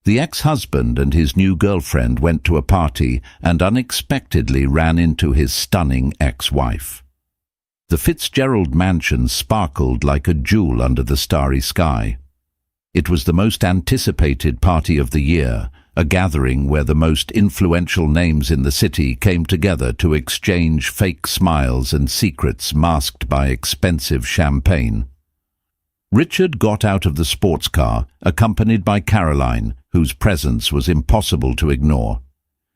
The ex-husband and his new girlfriend went to a party and unexpectedly ran into his stunning ex-wife. The Fitzgerald mansion sparkled like a jewel under the starry sky. It was the most anticipated party of the year, a gathering where the most influential names in the city came together to exchange fake smiles and secrets masked by expensive champagne. Richard got out of the sports car, accompanied by Caroline, whose presence was impossible to ignore.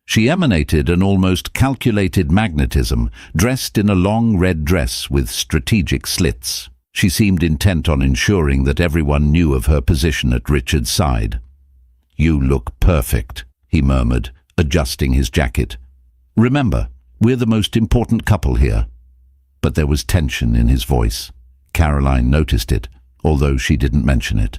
She emanated an almost calculated magnetism, dressed in a long red dress with strategic slits. She seemed intent on ensuring that everyone knew of her position at Richard's side. "You look perfect," he murmured, adjusting his jacket. "Remember, we're the most important couple here." But there was tension in his voice. Caroline noticed it, although she didn't mention it.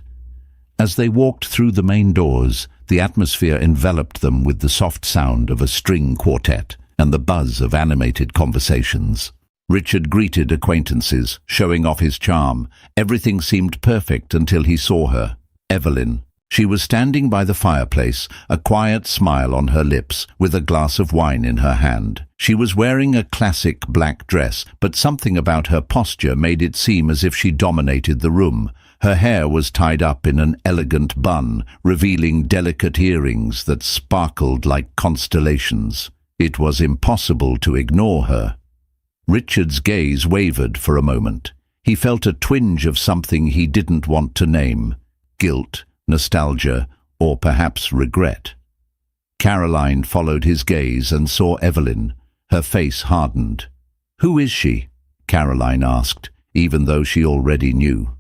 As they walked through the main doors, the atmosphere enveloped them with the soft sound of a string quartet and the buzz of animated conversations. Richard greeted acquaintances, showing off his charm. Everything seemed perfect until he saw her, Evelyn. She was standing by the fireplace, a quiet smile on her lips, with a glass of wine in her hand. She was wearing a classic black dress, but something about her posture made it seem as if she dominated the room. Her hair was tied up in an elegant bun, revealing delicate earrings that sparkled like constellations. It was impossible to ignore her. Richard's gaze wavered for a moment. He felt a twinge of something he didn't want to name: guilt, nostalgia, or perhaps regret. Caroline followed his gaze and saw Evelyn. Her face hardened. "Who is she?" Caroline asked, even though she already knew.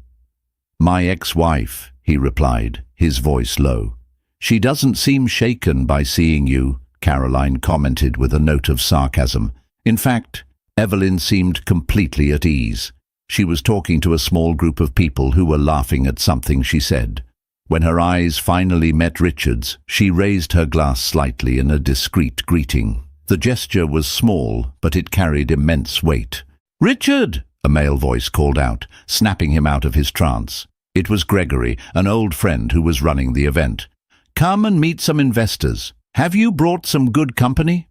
"My ex-wife," he replied, his voice low. "She doesn't seem shaken by seeing you," Caroline commented with a note of sarcasm. In fact, Evelyn seemed completely at ease. She was talking to a small group of people who were laughing at something she said. When her eyes finally met Richard's, she raised her glass slightly in a discreet greeting. The gesture was small, but it carried immense weight. "Richard!" a male voice called out, snapping him out of his trance. It was Gregory, an old friend who was running the event. "Come and meet some investors. Have you brought some good company?"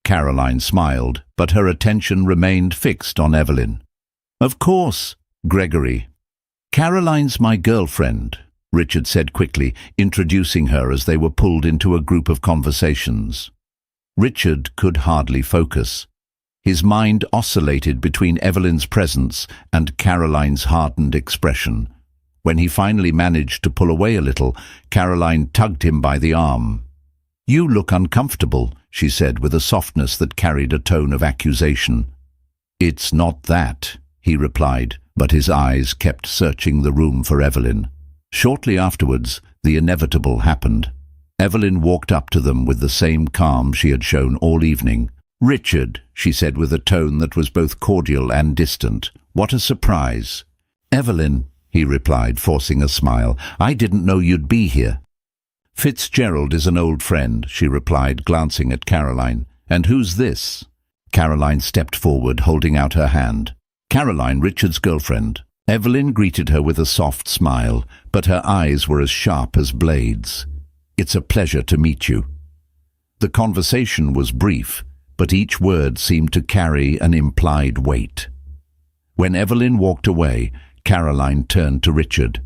Caroline smiled, but her attention remained fixed on Evelyn. "Of course, Gregory." "Caroline's my girlfriend," Richard said quickly, introducing her as they were pulled into a group of conversations. Richard could hardly focus. His mind oscillated between Evelyn's presence and Caroline's hardened expression. When he finally managed to pull away a little, Caroline tugged him by the arm. "You look uncomfortable," she said with a softness that carried a tone of accusation. "It's not that," he replied, but his eyes kept searching the room for Evelyn. Shortly afterwards, the inevitable happened. Evelyn walked up to them with the same calm she had shown all evening. "Richard," she said with a tone that was both cordial and distant, "what a surprise." "Evelyn," he replied, forcing a smile, "I didn't know you'd be here." "Fitzgerald is an old friend," she replied, glancing at Caroline. "And who's this?" Caroline stepped forward, holding out her hand. "Caroline, Richard's girlfriend." Evelyn greeted her with a soft smile, but her eyes were as sharp as blades. "It's a pleasure to meet you." The conversation was brief, but each word seemed to carry an implied weight. When Evelyn walked away, Caroline turned to Richard.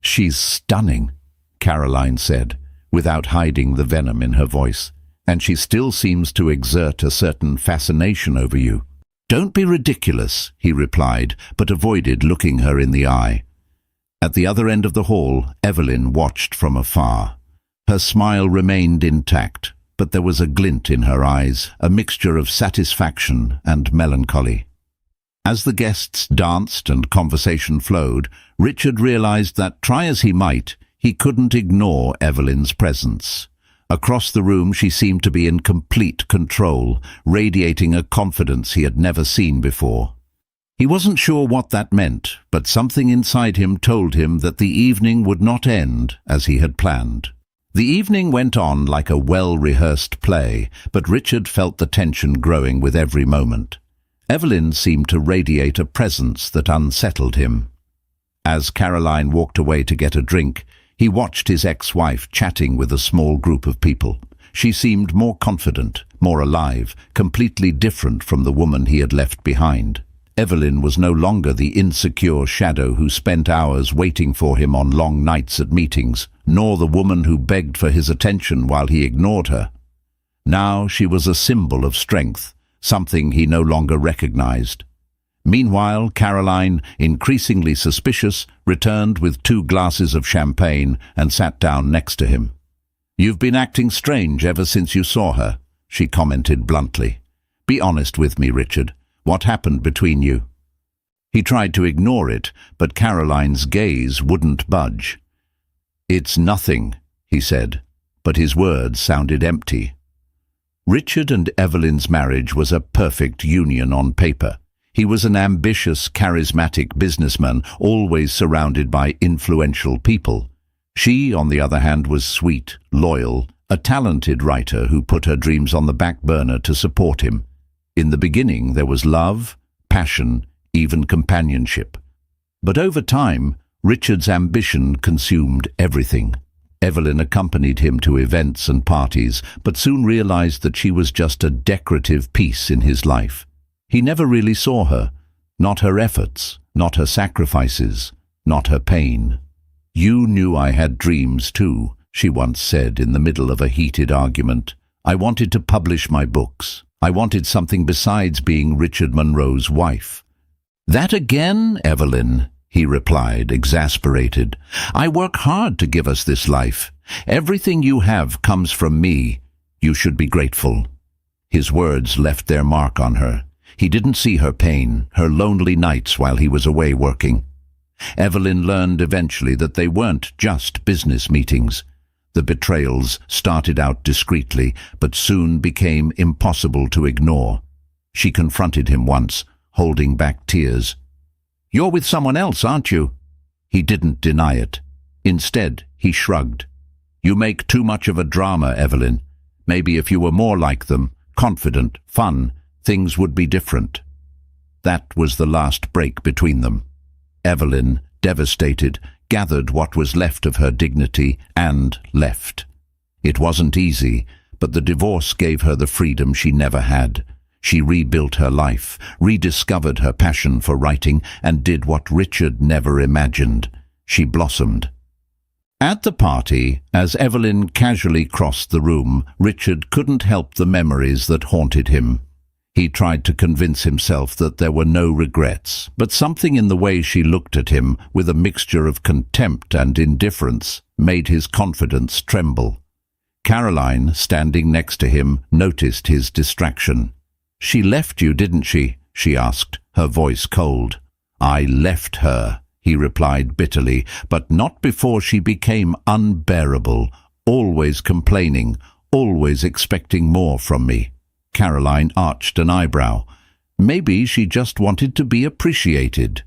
"She's stunning," Caroline said, without hiding the venom in her voice. "And she still seems to exert a certain fascination over you." "Don't be ridiculous," he replied, but avoided looking her in the eye. At the other end of the hall, Evelyn watched from afar. Her smile remained intact, but there was a glint in her eyes, a mixture of satisfaction and melancholy. As the guests danced and conversation flowed, Richard realized that, try as he might, he couldn't ignore Evelyn's presence. Across the room she seemed to be in complete control, radiating a confidence he had never seen before. He wasn't sure what that meant, but something inside him told him that the evening would not end as he had planned. The evening went on like a well-rehearsed play, but Richard felt the tension growing with every moment. Evelyn seemed to radiate a presence that unsettled him. As Caroline walked away to get a drink, He watched his ex-wife chatting with a small group of people. She seemed more confident, more alive, completely different from the woman he had left behind. Evelyn was no longer the insecure shadow who spent hours waiting for him on long nights at meetings, nor the woman who begged for his attention while he ignored her. Now she was a symbol of strength, something he no longer recognized. Meanwhile, Caroline, increasingly suspicious, returned with 2 glasses of champagne and sat down next to him. "You've been acting strange ever since you saw her," she commented bluntly. "Be honest with me, Richard. What happened between you?" He tried to ignore it, but Caroline's gaze wouldn't budge. "It's nothing," he said, but his words sounded empty. Richard and Evelyn's marriage was a perfect union on paper. He was an ambitious, charismatic businessman, always surrounded by influential people. She, on the other hand, was sweet, loyal, a talented writer who put her dreams on the back burner to support him. In the beginning, there was love, passion, even companionship. But over time, Richard's ambition consumed everything. Evelyn accompanied him to events and parties, but soon realized that she was just a decorative piece in his life. He never really saw her, not her efforts, not her sacrifices, not her pain. "You knew I had dreams too," she once said in the middle of a heated argument. "I wanted to publish my books. I wanted something besides being Richard Monroe's wife." "That again, Evelyn?" he replied, exasperated. "I work hard to give us this life. Everything you have comes from me. You should be grateful." His words left their mark on her. He didn't see her pain, her lonely nights while he was away working. Evelyn learned eventually that they weren't just business meetings. The betrayals started out discreetly, but soon became impossible to ignore. She confronted him once, holding back tears. "You're with someone else, aren't you?" He didn't deny it. Instead, he shrugged. "You make too much of a drama, Evelyn. Maybe if you were more like them, confident, fun, things would be different." That was the last break between them. Evelyn, devastated, gathered what was left of her dignity and left. It wasn't easy, but the divorce gave her the freedom she never had. She rebuilt her life, rediscovered her passion for writing, and did what Richard never imagined. She blossomed. At the party, as Evelyn casually crossed the room, Richard couldn't help the memories that haunted him. He tried to convince himself that there were no regrets, but something in the way she looked at him, with a mixture of contempt and indifference, made his confidence tremble. Caroline, standing next to him, noticed his distraction. "She left you, didn't she?" she asked, her voice cold. "I left her," he replied bitterly, "but not before she became unbearable, always complaining, always expecting more from me." Caroline arched an eyebrow. Maybe she just wanted to be appreciated.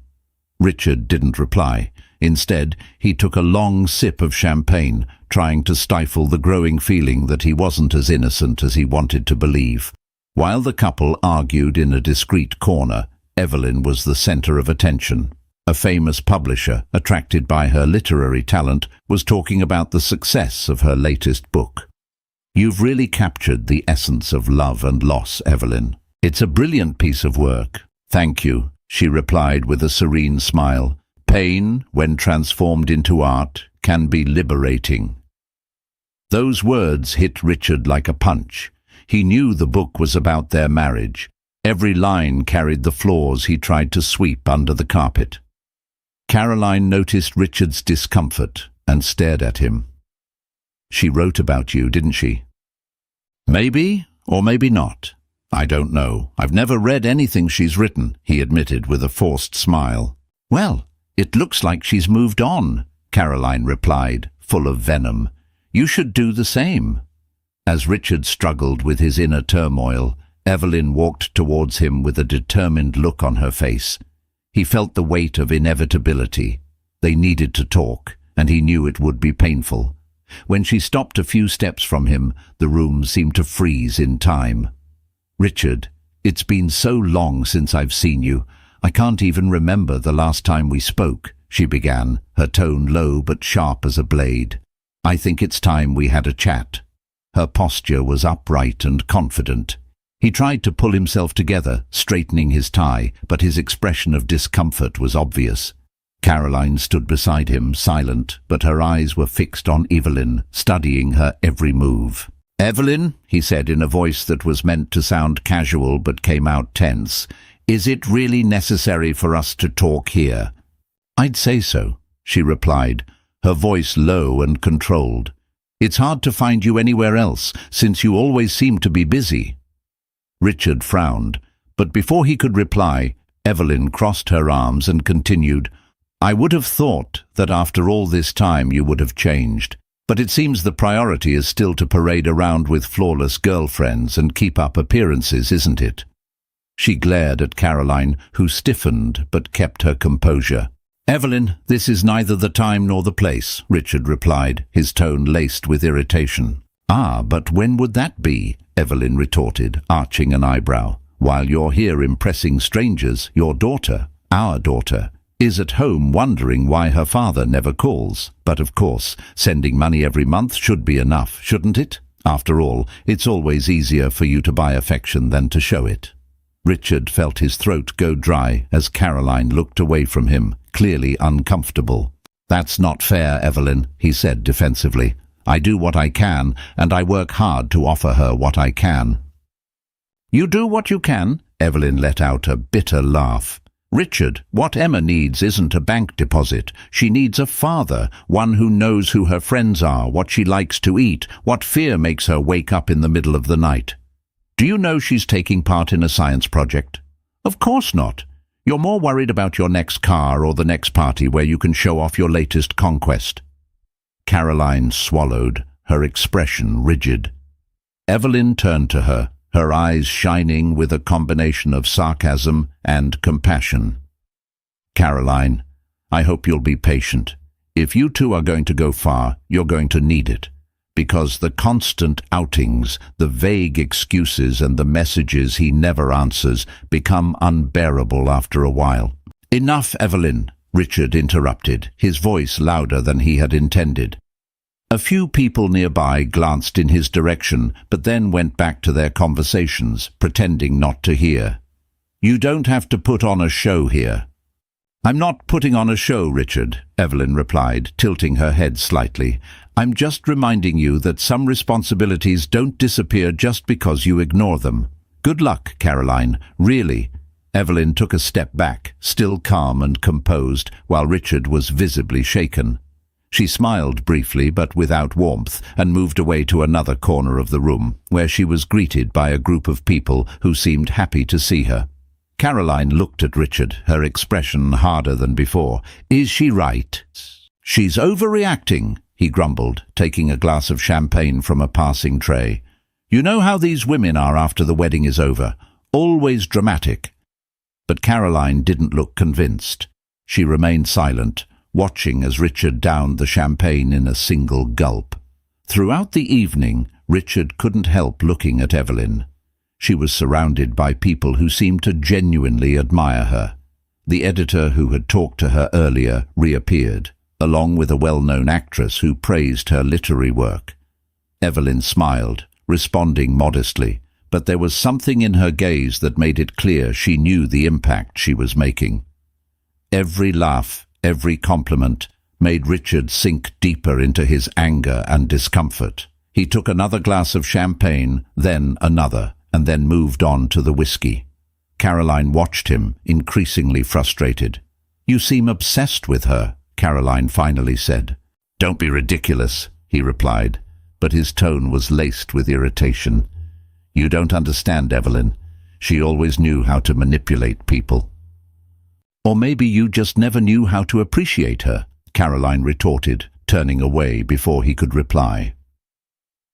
Richard didn't reply. Instead, he took a long sip of champagne, trying to stifle the growing feeling that he wasn't as innocent as he wanted to believe. While the couple argued in a discreet corner, Evelyn was the center of attention. A famous publisher, attracted by her literary talent, was talking about the success of her latest book. "You've really captured the essence of love and loss, Evelyn. It's a brilliant piece of work." "Thank you," she replied with a serene smile. "Pain, when transformed into art, can be liberating." Those words hit Richard like a punch. He knew the book was about their marriage. Every line carried the flaws he tried to sweep under the carpet. Caroline noticed Richard's discomfort and stared at him. "She wrote about you, didn't she?" "Maybe, or maybe not. I don't know. I've never read anything she's written," he admitted with a forced smile. "Well, it looks like she's moved on," Caroline replied, full of venom. "You should do the same." As Richard struggled with his inner turmoil, Evelyn walked towards him with a determined look on her face. He felt the weight of inevitability. They needed to talk, and he knew it would be painful. When she stopped a few steps from him, the room seemed to freeze in time. "Richard, it's been so long since I've seen you. I can't even remember the last time we spoke," she began, her tone low but sharp as a blade. "I think it's time we had a chat." Her posture was upright and confident. He tried to pull himself together, straightening his tie, but his expression of discomfort was obvious. Caroline stood beside him, silent, but her eyes were fixed on Evelyn, studying her every move. "Evelyn," he said in a voice that was meant to sound casual but came out tense, "is it really necessary for us to talk here?" "I'd say so," she replied, her voice low and controlled. "It's hard to find you anywhere else, since you always seem to be busy." Richard frowned, but before he could reply, Evelyn crossed her arms and continued, "I would have thought that after all this time you would have changed, but it seems the priority is still to parade around with flawless girlfriends and keep up appearances, isn't it?" She glared at Caroline, who stiffened but kept her composure. "Evelyn, this is neither the time nor the place," Richard replied, his tone laced with irritation. "Ah, but when would that be?" Evelyn retorted, arching an eyebrow. "While you're here impressing strangers, your daughter, our daughter, is at home wondering why her father never calls. But of course, sending money every month should be enough, shouldn't it? After all, it's always easier for you to buy affection than to show it." Richard felt his throat go dry as Caroline looked away from him, clearly uncomfortable. "That's not fair, Evelyn," he said defensively. "I do what I can, and I work hard to offer her what I can." "You do what you can?" Evelyn let out a bitter laugh. "Richard, what Emma needs isn't a bank deposit. She needs a father, one who knows who her friends are, what she likes to eat, what fear makes her wake up in the middle of the night. Do you know she's taking part in a science project?" "Of course not. You're more worried about your next car or the next party where you can show off your latest conquest." Caroline swallowed, her expression rigid. Evelyn turned to her, her eyes shining with a combination of sarcasm and compassion. "Caroline, I hope you'll be patient. If you two are going to go far, you're going to need it. Because the constant outings, the vague excuses and the messages he never answers become unbearable after a while." "Enough, Evelyn," Richard interrupted, his voice louder than he had intended. A few people nearby glanced in his direction, but then went back to their conversations, pretending not to hear. "You don't have to put on a show here." "I'm not putting on a show, Richard," Evelyn replied, tilting her head slightly. "I'm just reminding you that some responsibilities don't disappear just because you ignore them. Good luck, Caroline, really." Evelyn took a step back, still calm and composed, while Richard was visibly shaken. She smiled briefly but without warmth and moved away to another corner of the room, where she was greeted by a group of people who seemed happy to see her. Caroline looked at Richard, her expression harder than before. "Is she right?" "She's overreacting," he grumbled, taking a glass of champagne from a passing tray. "You know how these women are after the wedding is over. Always dramatic." But Caroline didn't look convinced. She remained silent, watching as Richard downed the champagne in a single gulp. Throughout the evening, Richard couldn't help looking at Evelyn. She was surrounded by people who seemed to genuinely admire her. The editor who had talked to her earlier reappeared, along with a well-known actress who praised her literary work. Evelyn smiled, responding modestly, but there was something in her gaze that made it clear she knew the impact she was making. Every laugh, every compliment, made Richard sink deeper into his anger and discomfort. He took another glass of champagne, then another, and then moved on to the whiskey. Caroline watched him, increasingly frustrated. "You seem obsessed with her," Caroline finally said. "Don't be ridiculous," he replied, but his tone was laced with irritation. "You don't understand, Evelyn. She always knew how to manipulate people." "Or maybe you just never knew how to appreciate her," Caroline retorted, turning away before he could reply.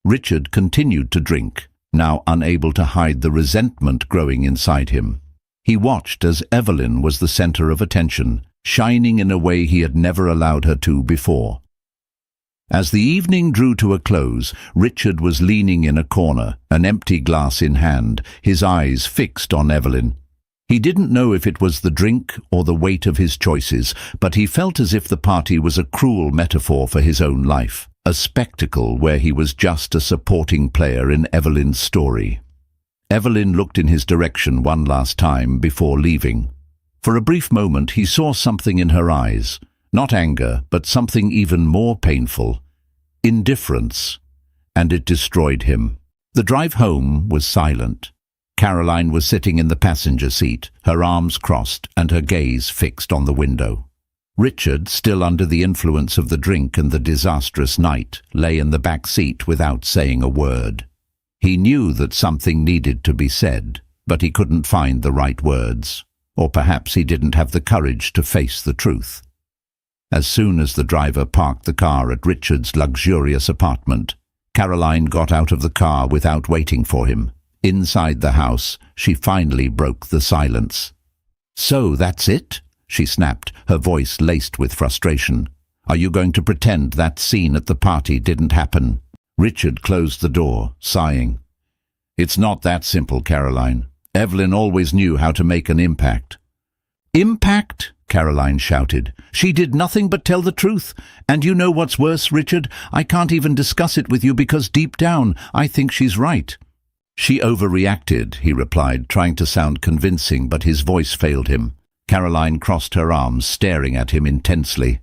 Richard continued to drink, now unable to hide the resentment growing inside him. He watched as Evelyn was the center of attention, shining in a way he had never allowed her to before. As the evening drew to a close, Richard was leaning in a corner, an empty glass in hand, his eyes fixed on Evelyn. He didn't know if it was the drink or the weight of his choices, but he felt as if the party was a cruel metaphor for his own life, a spectacle where he was just a supporting player in Evelyn's story. Evelyn looked in his direction one last time before leaving. For a brief moment he saw something in her eyes, not anger, but something even more painful, indifference, and it destroyed him. The drive home was silent. Caroline was sitting in the passenger seat, her arms crossed and her gaze fixed on the window. Richard, still under the influence of the drink and the disastrous night, lay in the back seat without saying a word. He knew that something needed to be said, but he couldn't find the right words. Or perhaps he didn't have the courage to face the truth. As soon as the driver parked the car at Richard's luxurious apartment, Caroline got out of the car without waiting for him. Inside the house, she finally broke the silence. "So that's it?" she snapped, her voice laced with frustration. "Are you going to pretend that scene at the party didn't happen?" Richard closed the door, sighing. "It's not that simple, Caroline. Evelyn always knew how to make an impact." "Impact?" Caroline shouted. "She did nothing but tell the truth. And you know what's worse, Richard? I can't even discuss it with you because deep down, I think she's right." "She overreacted," he replied, trying to sound convincing, but his voice failed him. Caroline crossed her arms, staring at him intensely.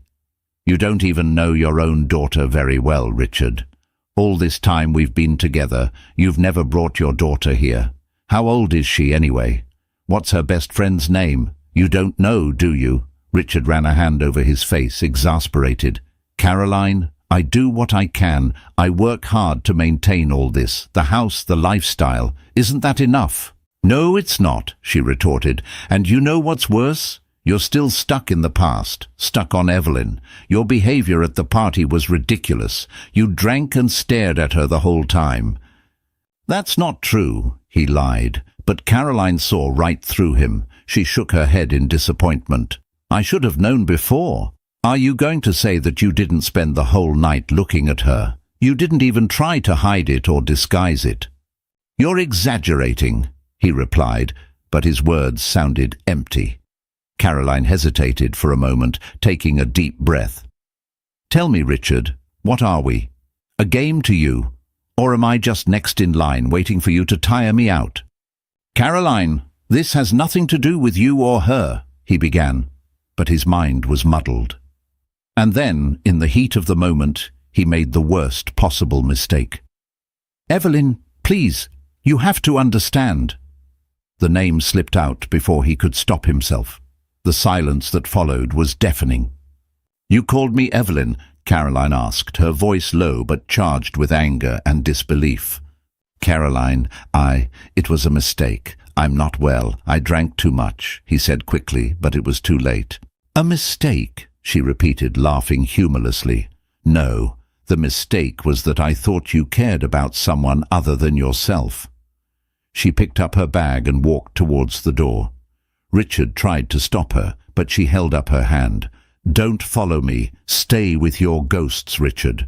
"You don't even know your own daughter very well, Richard. All this time we've been together, you've never brought your daughter here. How old is she, anyway? What's her best friend's name? You don't know, do you?" Richard ran a hand over his face, exasperated. "Caroline, I do what I can. I work hard to maintain all this, the house, the lifestyle. Isn't that enough?" "No, it's not," she retorted. "And you know what's worse? You're still stuck in the past, stuck on Evelyn. Your behavior at the party was ridiculous. You drank and stared at her the whole time." "That's not true," he lied, but Caroline saw right through him. She shook her head in disappointment. "I should have known before. Are you going to say that you didn't spend the whole night looking at her? You didn't even try to hide it or disguise it?" "You're exaggerating," he replied, but his words sounded empty. Caroline hesitated for a moment, taking a deep breath. "Tell me, Richard, what are we? A game to you? Or am I just next in line waiting for you to tire me out?" "Caroline, this has nothing to do with you or her," he began, but his mind was muddled. And then, in the heat of the moment, he made the worst possible mistake. "Evelyn, please, you have to understand." The name slipped out before he could stop himself. The silence that followed was deafening. "You called me Evelyn?" Caroline asked, her voice low but charged with anger and disbelief. "Caroline, it was a mistake. I'm not well. I drank too much," he said quickly, but it was too late. "A mistake?" she repeated, laughing humorlessly. "No, the mistake was that I thought you cared about someone other than yourself." She picked up her bag and walked towards the door. Richard tried to stop her, but she held up her hand. "Don't follow me. Stay with your ghosts, Richard."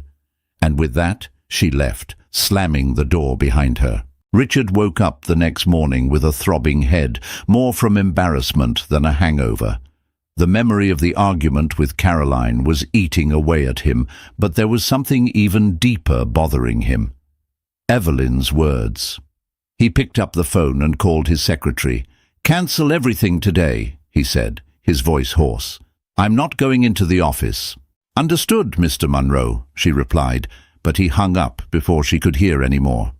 And with that, she left, slamming the door behind her. Richard woke up the next morning with a throbbing head, more from embarrassment than a hangover. The memory of the argument with Caroline was eating away at him, but there was something even deeper bothering him. Evelyn's words. He picked up the phone and called his secretary. "Cancel everything today," he said, his voice hoarse. "I'm not going into the office." "Understood, Mr. Munro," she replied, but he hung up before she could hear any more.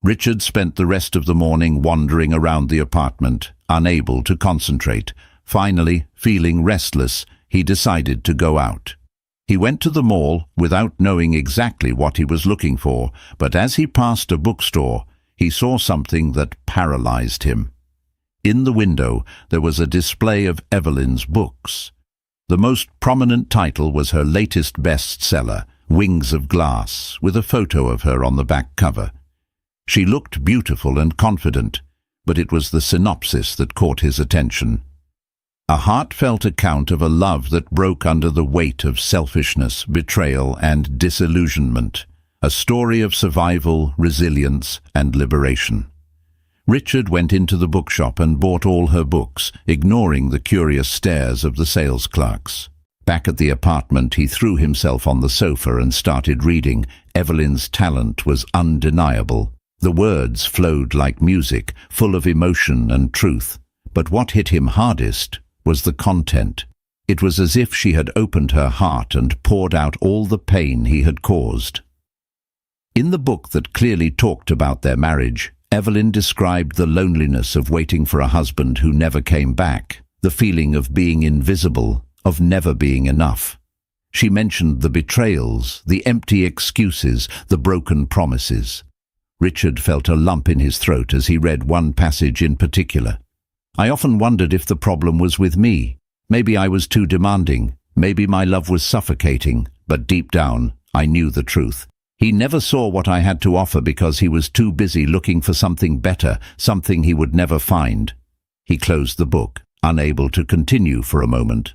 Richard spent the rest of the morning wandering around the apartment, unable to concentrate. Finally, feeling restless, he decided to go out. He went to the mall without knowing exactly what he was looking for, but as he passed a bookstore, he saw something that paralyzed him. In the window, there was a display of Evelyn's books. The most prominent title was her latest bestseller, Wings of Glass, with a photo of her on the back cover. She looked beautiful and confident, but it was the synopsis that caught his attention. A heartfelt account of a love that broke under the weight of selfishness, betrayal, and disillusionment. A story of survival, resilience, and liberation. Richard went into the bookshop and bought all her books, ignoring the curious stares of the sales clerks. Back at the apartment, he threw himself on the sofa and started reading. Evelyn's talent was undeniable. The words flowed like music, full of emotion and truth. But what hit him hardest was the content. It was as if she had opened her heart and poured out all the pain he had caused. In the book that clearly talked about their marriage, Evelyn described the loneliness of waiting for a husband who never came back, the feeling of being invisible, of never being enough. She mentioned the betrayals, the empty excuses, the broken promises. Richard felt a lump in his throat as he read one passage in particular. I often wondered if the problem was with me. Maybe I was too demanding. Maybe my love was suffocating. But deep down, I knew the truth. He never saw what I had to offer because he was too busy looking for something better, something he would never find. He closed the book, unable to continue for a moment.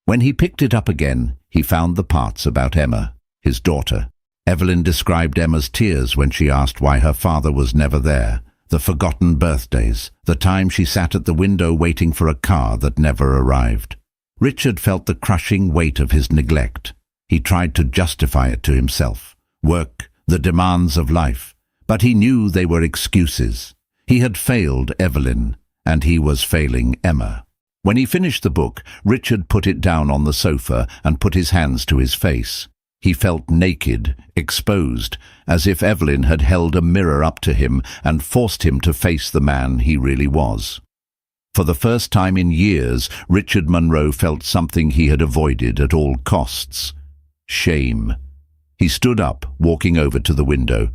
When he picked it up again, he found the parts about Emma, his daughter. Evelyn described Emma's tears when she asked why her father was never there, the forgotten birthdays, the time she sat at the window waiting for a car that never arrived. Richard felt the crushing weight of his neglect. He tried to justify it to himself. Work, the demands of life. But he knew they were excuses. He had failed Evelyn, and he was failing Emma. When he finished the book, Richard put it down on the sofa and put his hands to his face. He felt naked, exposed, as if Evelyn had held a mirror up to him and forced him to face the man he really was. For the first time in years, Richard Monroe felt something he had avoided at all costs: shame. He stood up, walking over to the window.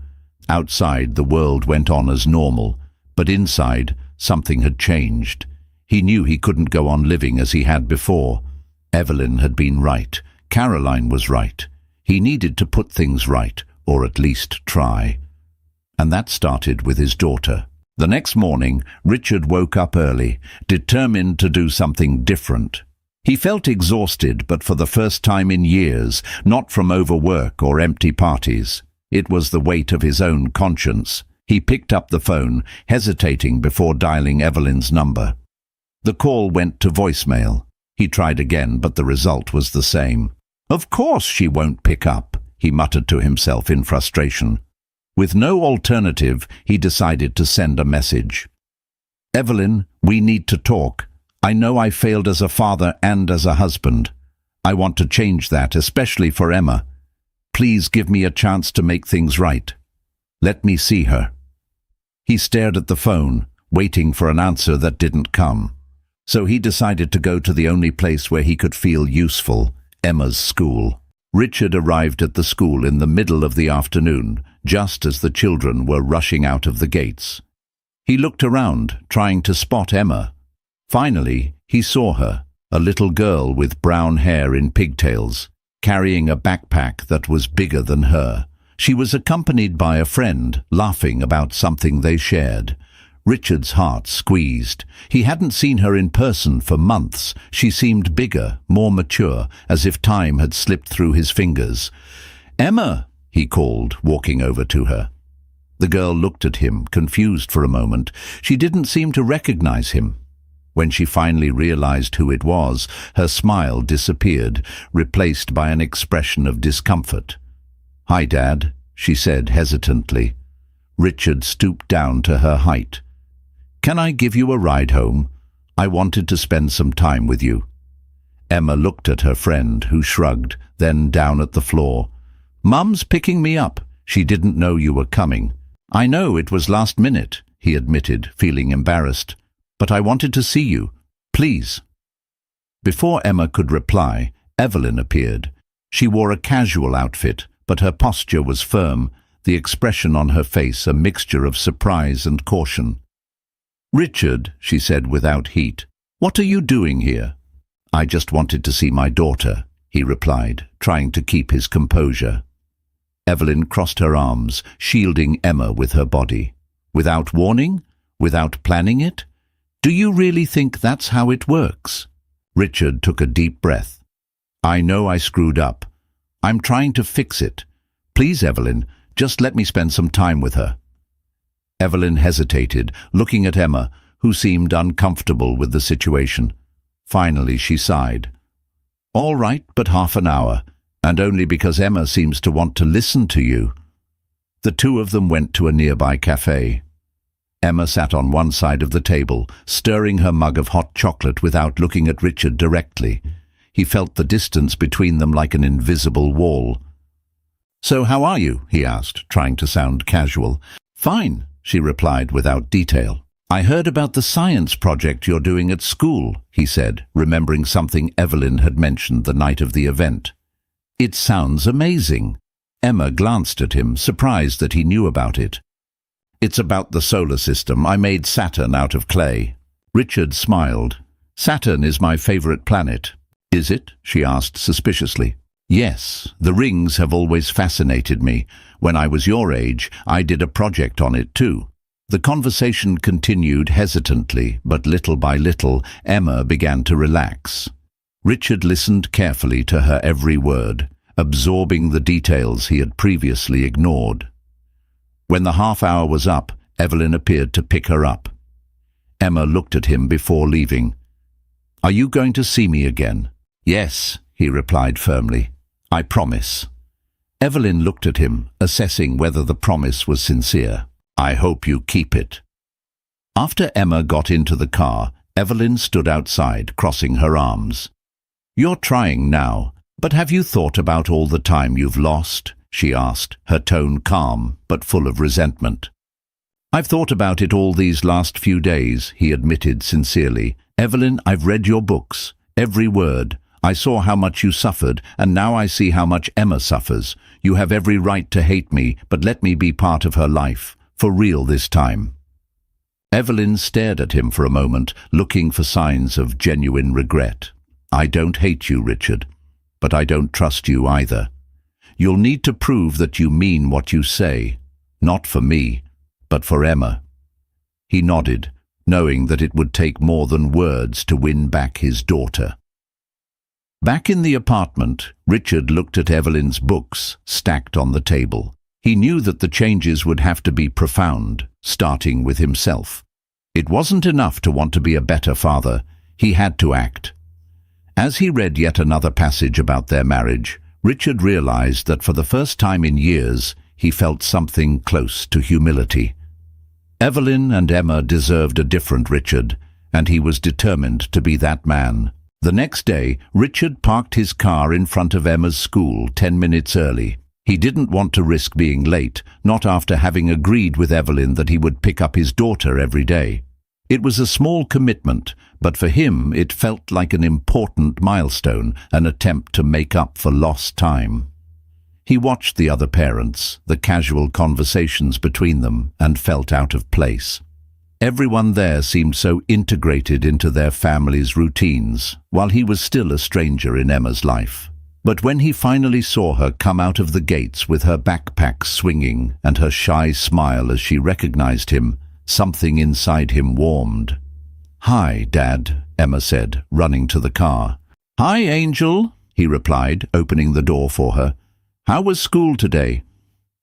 Outside, the world went on as normal, but inside, something had changed. He knew he couldn't go on living as he had before. Evelyn had been right. Caroline was right. He needed to put things right, or at least try. And that started with his daughter. The next morning, Richard woke up early, determined to do something different. He felt exhausted, but for the first time in years, not from overwork or empty parties. It was the weight of his own conscience. He picked up the phone, hesitating before dialing Evelyn's number. The call went to voicemail. He tried again, but the result was the same. "Of course she won't pick up," he muttered to himself in frustration. With no alternative, he decided to send a message. "Evelyn, we need to talk. I know I failed as a father and as a husband. I want to change that, especially for Emma. Please give me a chance to make things right. Let me see her." He stared at the phone, waiting for an answer that didn't come. So he decided to go to the only place where he could feel useful: Emma's school. Richard arrived at the school in the middle of the afternoon, just as the children were rushing out of the gates. He looked around, trying to spot Emma. Finally, he saw her, a little girl with brown hair in pigtails, carrying a backpack that was bigger than her. She was accompanied by a friend, laughing about something they shared. Richard's heart squeezed. He hadn't seen her in person for months. She seemed bigger, more mature, as if time had slipped through his fingers. "Emma!" he called, walking over to her. The girl looked at him, confused for a moment. She didn't seem to recognize him. When she finally realized who it was, her smile disappeared, replaced by an expression of discomfort. "Hi, Dad," she said hesitantly. Richard stooped down to her height. "Can I give you a ride home? I wanted to spend some time with you." Emma looked at her friend, who shrugged, then down at the floor. "Mum's picking me up. She didn't know you were coming." "I know, it was last minute," he admitted, feeling embarrassed. "But I wanted to see you. Please." Before Emma could reply, Evelyn appeared. She wore a casual outfit, but her posture was firm, the expression on her face a mixture of surprise and caution. "Richard," she said without heat, "what are you doing here?" "I just wanted to see my daughter," he replied, trying to keep his composure. Evelyn crossed her arms, shielding Emma with her body. "Without warning? Without planning it? Do you really think that's how it works?" Richard took a deep breath. "I know I screwed up. I'm trying to fix it. Please, Evelyn, just let me spend some time with her." Evelyn hesitated, looking at Emma, who seemed uncomfortable with the situation. Finally she sighed. "All right, but half an hour, and only because Emma seems to want to listen to you." The two of them went to a nearby cafe. Emma sat on one side of the table, stirring her mug of hot chocolate without looking at Richard directly. He felt the distance between them like an invisible wall. "So how are you?" he asked, trying to sound casual. "Fine," she replied without detail. "I heard about the science project you're doing at school," he said, remembering something Evelyn had mentioned the night of the event. "It sounds amazing." Emma glanced at him, surprised that he knew about it. "It's about the solar system. I made Saturn out of clay." Richard smiled. "Saturn is my favorite planet." "Is it?" she asked suspiciously. "Yes, the rings have always fascinated me. When I was your age, I did a project on it too." The conversation continued hesitantly, but little by little, Emma began to relax. Richard listened carefully to her every word, absorbing the details he had previously ignored. When the half-hour was up, Evelyn appeared to pick her up. Emma looked at him before leaving. "Are you going to see me again?" "Yes," he replied firmly. "I promise." Evelyn looked at him, assessing whether the promise was sincere. "I hope you keep it." After Emma got into the car, Evelyn stood outside, crossing her arms. "You're trying now, but have you thought about all the time you've lost?" she asked, her tone calm but full of resentment. "I've thought about it all these last few days," he admitted sincerely. "Evelyn, I've read your books, every word. I saw how much you suffered, and now I see how much Emma suffers. You have every right to hate me, but let me be part of her life, for real this time." Evelyn stared at him for a moment, looking for signs of genuine regret. "I don't hate you, Richard, but I don't trust you either. You'll need to prove that you mean what you say, not for me, but for Emma." He nodded, knowing that it would take more than words to win back his daughter. Back in the apartment, Richard looked at Evelyn's books stacked on the table. He knew that the changes would have to be profound, starting with himself. It wasn't enough to want to be a better father. He had to act. As he read yet another passage about their marriage, Richard realized that for the first time in years, he felt something close to humility. Evelyn and Emma deserved a different Richard, and he was determined to be that man. The next day, Richard parked his car in front of Emma's school 10 minutes early. He didn't want to risk being late, not after having agreed with Evelyn that he would pick up his daughter every day. It was a small commitment, but for him it felt like an important milestone, an attempt to make up for lost time. He watched the other parents, the casual conversations between them, and felt out of place. Everyone there seemed so integrated into their family's routines, while he was still a stranger in Emma's life. But when he finally saw her come out of the gates with her backpack swinging and her shy smile as she recognized him, something inside him warmed. "Hi, Dad," Emma said, running to the car. "Hi, Angel," he replied, opening the door for her. "How was school today?"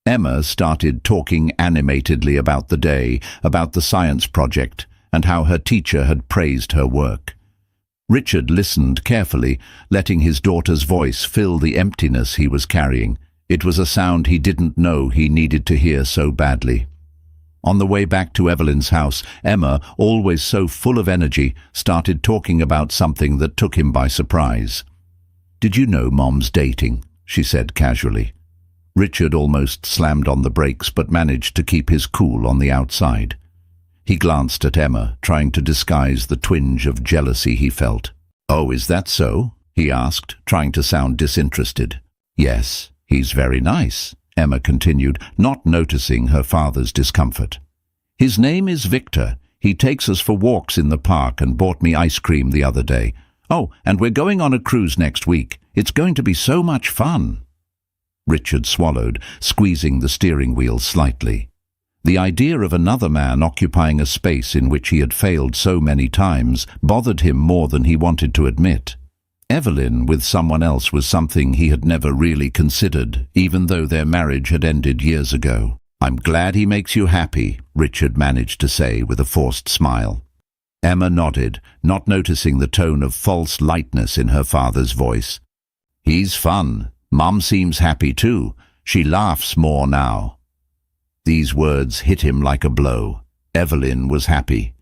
Emma started talking animatedly about the day, about the science project, and how her teacher had praised her work. Richard listened carefully, letting his daughter's voice fill the emptiness he was carrying. It was a sound he didn't know he needed to hear so badly. On the way back to Evelyn's house, Emma, always so full of energy, started talking about something that took him by surprise. "Did you know Mom's dating?" she said casually. Richard almost slammed on the brakes but managed to keep his cool on the outside. He glanced at Emma, trying to disguise the twinge of jealousy he felt. "Oh, is that so?" he asked, trying to sound disinterested. "Yes, he's very nice," Emma continued, not noticing her father's discomfort. "His name is Victor. He takes us for walks in the park and bought me ice cream the other day. Oh, and we're going on a cruise next week. It's going to be so much fun." Richard swallowed, squeezing the steering wheel slightly. The idea of another man occupying a space in which he had failed so many times bothered him more than he wanted to admit. Evelyn with someone else was something he had never really considered, even though their marriage had ended years ago. "I'm glad he makes you happy," Richard managed to say with a forced smile. Emma nodded, not noticing the tone of false lightness in her father's voice. "He's fun. Mum seems happy too. She laughs more now." These words hit him like a blow. Evelyn was happy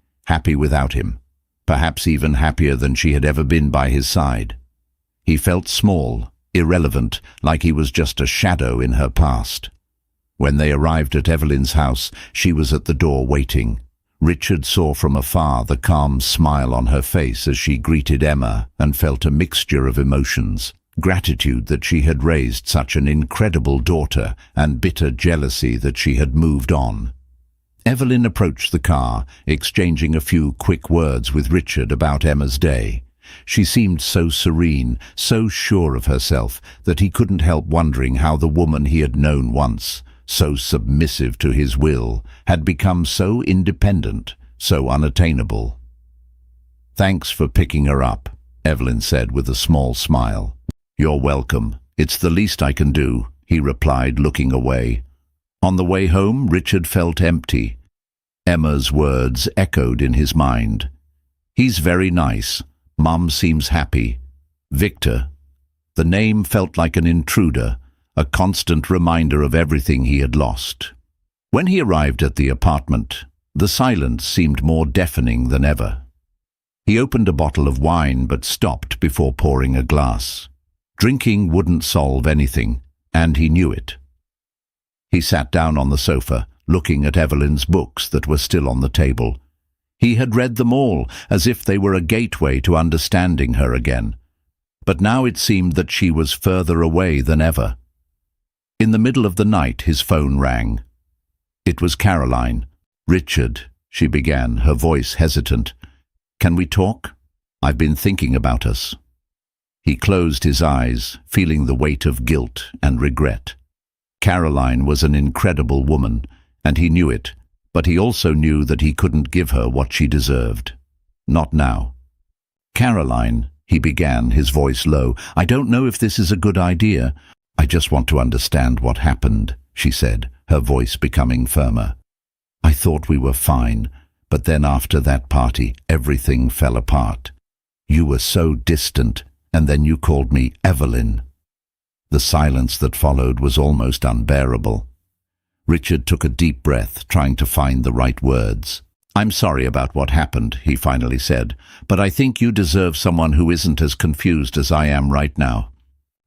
without him, perhaps even happier than she had ever been by his side. He felt small, irrelevant, like he was just a shadow in her past. When they arrived at Evelyn's house, she was at the door waiting. Richard saw from afar the calm smile on her face as she greeted Emma and felt a mixture of emotions. Gratitude that she had raised such an incredible daughter and bitter jealousy that she had moved on. Evelyn approached the car, exchanging a few quick words with Richard about Emma's day. She seemed so serene, so sure of herself, that he couldn't help wondering how the woman he had known once, so submissive to his will, had become so independent, so unattainable. "Thanks for picking her up," Evelyn said with a small smile. "You're welcome. It's the least I can do," he replied, looking away. On the way home, Richard felt empty. Emma's words echoed in his mind. "He's very nice. Mum seems happy. Victor." The name felt like an intruder, a constant reminder of everything he had lost. When he arrived at the apartment, the silence seemed more deafening than ever. He opened a bottle of wine but stopped before pouring a glass. Drinking wouldn't solve anything, and he knew it. He sat down on the sofa, looking at Evelyn's books that were still on the table. He had read them all, as if they were a gateway to understanding her again. But now it seemed that she was further away than ever. In the middle of the night, his phone rang. It was Caroline. "Richard," she began, her voice hesitant. "Can we talk? I've been thinking about us." He closed his eyes, feeling the weight of guilt and regret. Caroline was an incredible woman, and he knew it, but he also knew that he couldn't give her what she deserved. Not now. "Caroline," he began, his voice low, "I don't know if this is a good idea. I just want to understand what happened," she said, her voice becoming firmer. "I thought we were fine, but then after that party, everything fell apart. You were so distant, and then you called me Evelyn." The silence that followed was almost unbearable. Richard took a deep breath, trying to find the right words. "I'm sorry about what happened," he finally said, "but I think you deserve someone who isn't as confused as I am right now."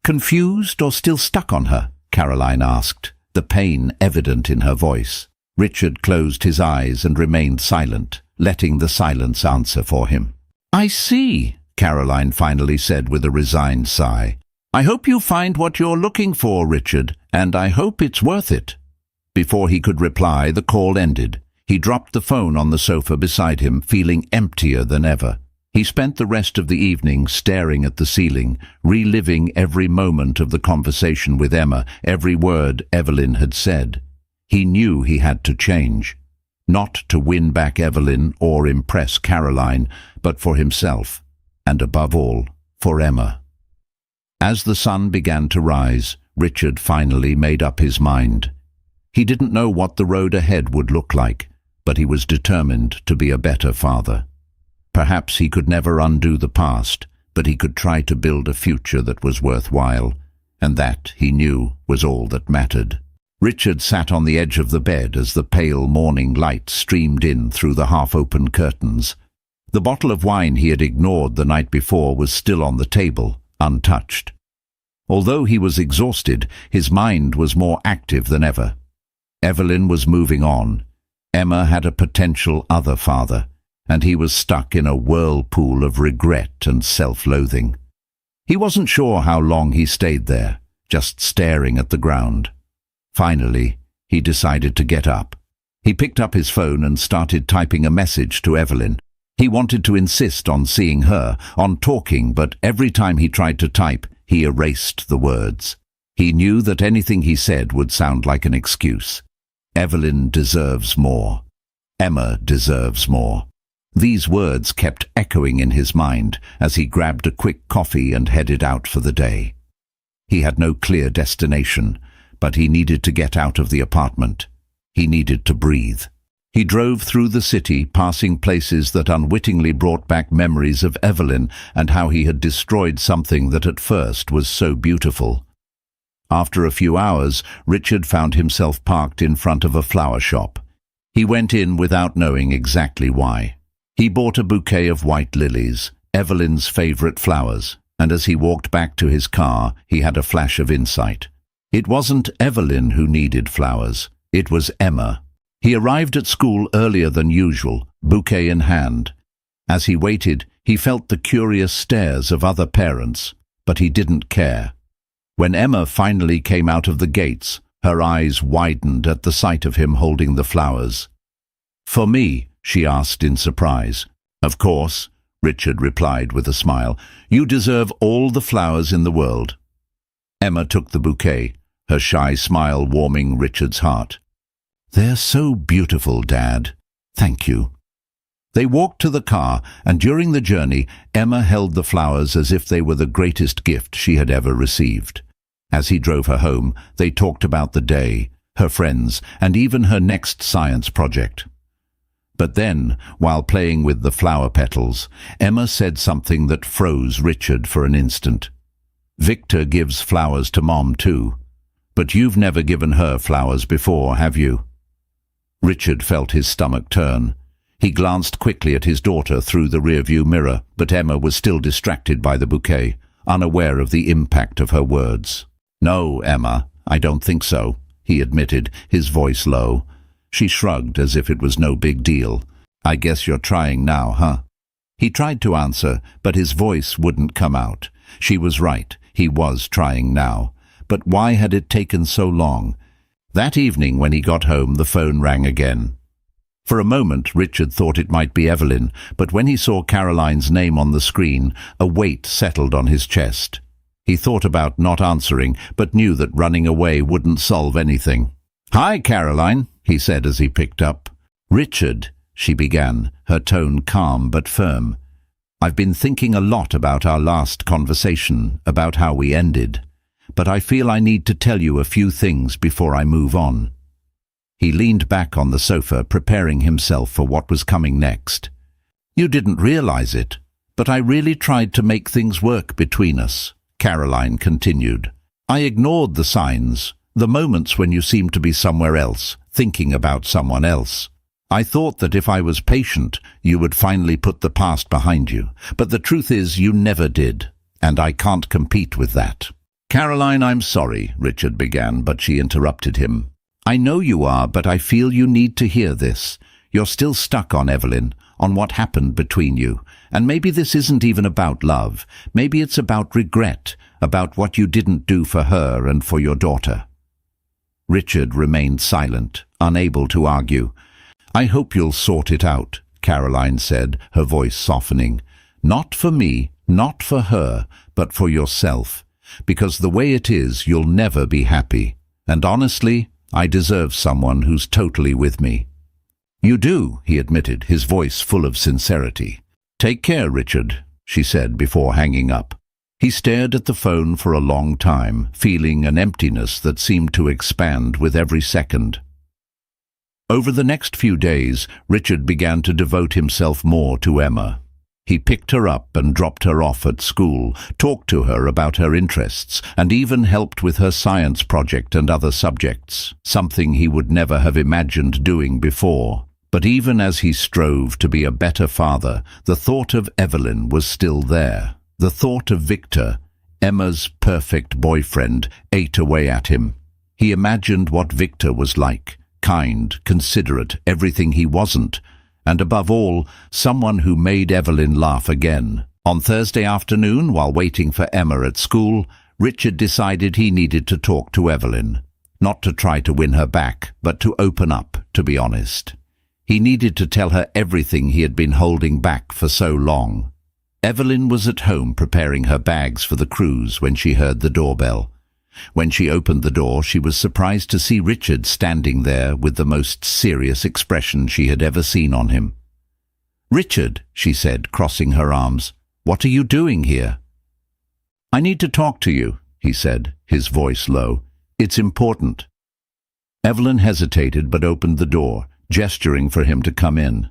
"Confused or still stuck on her?" Caroline asked, the pain evident in her voice. Richard closed his eyes and remained silent, letting the silence answer for him. "I see," Caroline finally said with a resigned sigh. "I hope you find what you're looking for, Richard, and I hope it's worth it." Before he could reply, the call ended. He dropped the phone on the sofa beside him, feeling emptier than ever. He spent the rest of the evening staring at the ceiling, reliving every moment of the conversation with Emma, every word Evelyn had said. He knew he had to change. Not to win back Evelyn or impress Caroline, but for himself, and above all, for Emma. As the sun began to rise, Richard finally made up his mind. He didn't know what the road ahead would look like, but he was determined to be a better father. Perhaps he could never undo the past, but he could try to build a future that was worthwhile, and that, he knew, was all that mattered. Richard sat on the edge of the bed as the pale morning light streamed in through the half-open curtains. The bottle of wine he had ignored the night before was still on the table, untouched. Although he was exhausted, his mind was more active than ever. Evelyn was moving on. Emma had a potential other father, and he was stuck in a whirlpool of regret and self-loathing. He wasn't sure how long he stayed there, just staring at the ground. Finally, he decided to get up. He picked up his phone and started typing a message to Evelyn. He wanted to insist on seeing her, on talking, but every time he tried to type, he erased the words. He knew that anything he said would sound like an excuse. Evelyn deserves more. Emma deserves more. These words kept echoing in his mind as he grabbed a quick coffee and headed out for the day. He had no clear destination, but he needed to get out of the apartment. He needed to breathe. He drove through the city, passing places that unwittingly brought back memories of Evelyn and how he had destroyed something that at first was so beautiful. After a few hours, Richard found himself parked in front of a flower shop. He went in without knowing exactly why. He bought a bouquet of white lilies, Evelyn's favorite flowers, and as he walked back to his car, he had a flash of insight. It wasn't Evelyn who needed flowers, it was Emma. He arrived at school earlier than usual, bouquet in hand. As he waited, he felt the curious stares of other parents, but he didn't care. When Emma finally came out of the gates, her eyes widened at the sight of him holding the flowers. "For me?" she asked in surprise. "Of course," Richard replied with a smile. "You deserve all the flowers in the world." Emma took the bouquet, her shy smile warming Richard's heart. "They're so beautiful, Dad. Thank you." They walked to the car, and during the journey, Emma held the flowers as if they were the greatest gift she had ever received. As he drove her home, they talked about the day, her friends, and even her next science project. But then, while playing with the flower petals, Emma said something that froze Richard for an instant. "Victor gives flowers to Mom too. But you've never given her flowers before, have you?" Richard felt his stomach turn. He glanced quickly at his daughter through the rearview mirror, but Emma was still distracted by the bouquet, unaware of the impact of her words. "No, Emma, I don't think so," he admitted, his voice low. She shrugged as if it was no big deal. "I guess you're trying now, huh?" He tried to answer, but his voice wouldn't come out. She was right, he was trying now. But why had it taken so long? That evening when he got home, the phone rang again. For a moment, Richard thought it might be Evelyn, but when he saw Caroline's name on the screen, a weight settled on his chest. He thought about not answering, but knew that running away wouldn't solve anything. "Hi, Caroline," he said as he picked up. "Richard," she began, her tone calm but firm. "I've been thinking a lot about our last conversation, about how we ended. But I feel I need to tell you a few things before I move on." He leaned back on the sofa, preparing himself for what was coming next. "You didn't realize it, but I really tried to make things work between us," Caroline continued. "I ignored the signs, the moments when you seemed to be somewhere else, thinking about someone else. I thought that if I was patient, you would finally put the past behind you. But the truth is you never did, and I can't compete with that." "Caroline, I'm sorry," Richard began, but she interrupted him. "I know you are, but I feel you need to hear this. You're still stuck on Evelyn, on what happened between you. And maybe this isn't even about love. Maybe it's about regret, about what you didn't do for her and for your daughter." Richard remained silent, unable to argue. "I hope you'll sort it out," Caroline said, her voice softening. "Not for me, not for her, but for yourself. Because the way it is, you'll never be happy. And honestly, I deserve someone who's totally with me." "You do," he admitted, his voice full of sincerity. "Take care, Richard," she said before hanging up. He stared at the phone for a long time, feeling an emptiness that seemed to expand with every second. Over the next few days, Richard began to devote himself more to Emma. He picked her up and dropped her off at school, talked to her about her interests, and even helped with her science project and other subjects, something he would never have imagined doing before. But even as he strove to be a better father, the thought of Evelyn was still there. The thought of Victor, Emma's perfect boyfriend, ate away at him. He imagined what Victor was like, kind, considerate, everything he wasn't, and above all, someone who made Evelyn laugh again. On Thursday afternoon, while waiting for Emma at school, Richard decided he needed to talk to Evelyn. Not to try to win her back, but to open up, to be honest. He needed to tell her everything he had been holding back for so long. Evelyn was at home preparing her bags for the cruise when she heard the doorbell. When she opened the door, she was surprised to see Richard standing there with the most serious expression she had ever seen on him. "Richard," she said, crossing her arms, "what are you doing here?" "I need to talk to you," he said, his voice low. "It's important." Evelyn hesitated but opened the door, gesturing for him to come in.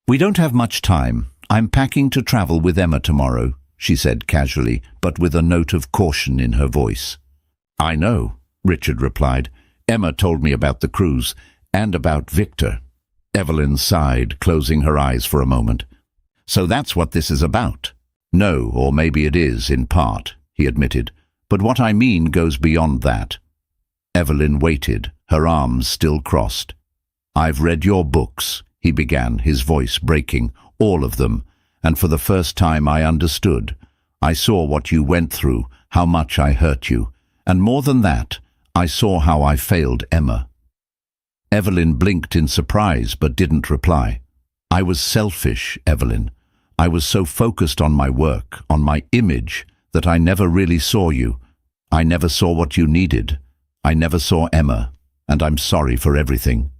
"We don't have much time. I'm packing to travel with Emma tomorrow," she said casually, but with a note of caution in her voice. "I know," Richard replied. "Emma told me about the cruise, and about Victor." Evelyn sighed, closing her eyes for a moment. "So that's what this is about?" "No, or maybe it is, in part," he admitted. "But what I mean goes beyond that." Evelyn waited, her arms still crossed. "I've read your books," he began, his voice breaking, "all of them, and for the first time I understood. I saw what you went through, how much I hurt you, and more than that, I saw how I failed Emma." Evelyn blinked in surprise but didn't reply. "I was selfish, Evelyn. I was so focused on my work, on my image, that I never really saw you. I never saw what you needed. I never saw Emma, and I'm sorry for everything."